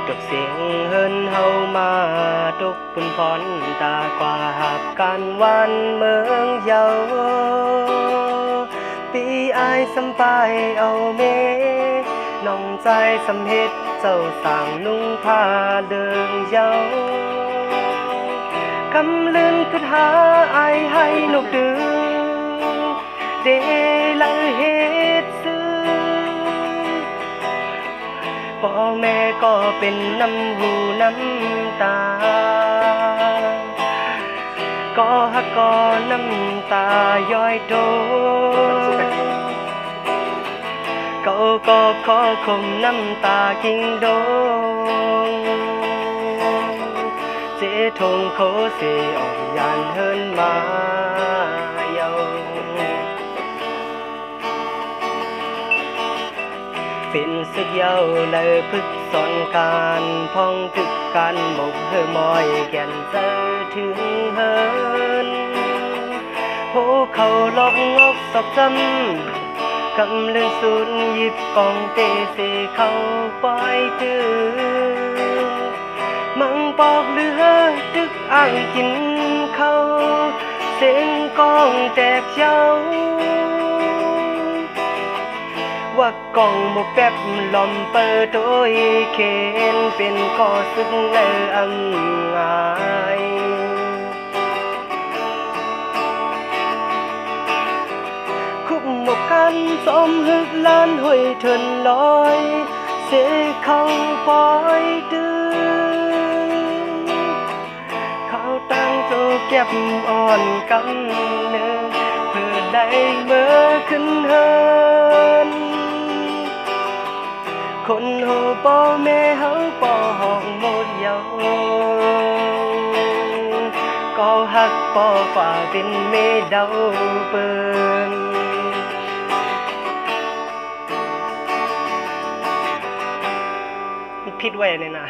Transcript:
ตกเสียงเฮินเฮามาตุกปุ่นพรตากว่าหับกันวันเมืองเยาปีอายสำไปเอาเมน้องใจสำเฮ็ดเจ้าสั่งนุ่งผ้าเดิงเยากำลืนคือหาอายให้นกดือเดลังเฮ็ดซื้อพ่อแม่ก็เป็นน้ำหูน้ำตาก็ฮักก็น้ำตาย้อยโดก็ขอคมน้ำตากิ่งโดงเจทงโคเสออกยานเฮินมาเยาเป็นสึกเยาเลยพึกสอนการพ้องถึกการบกเฮอมอยแก่นเจอถึงเฮินโหเขาลอกงอกสอกจำกำเลื่อนสุดหยิบกองเตเสเข้าปล่อยตื้อมังปอกเลือตึกอ่างกินเขาเสียงกองแตกเย้าว่ากองหมกแป๊บลอมเปิดโดยเข็นเป็นก่อสึกในอังงายคุบหมกกันสมฮึกล้านห้วยเทินลอยเสเข้าปล่อยดื้อเขาตั้งโจเก็บอ่อนกำเนิดเพื่อได้เมื่อขึ้นเฮินคนโหป่อแม่เฮาป่อห้องหมดเยาก็ฮักป่อฝ่าเป็นเมเดาเปิ้นผิดไว้เลยนะ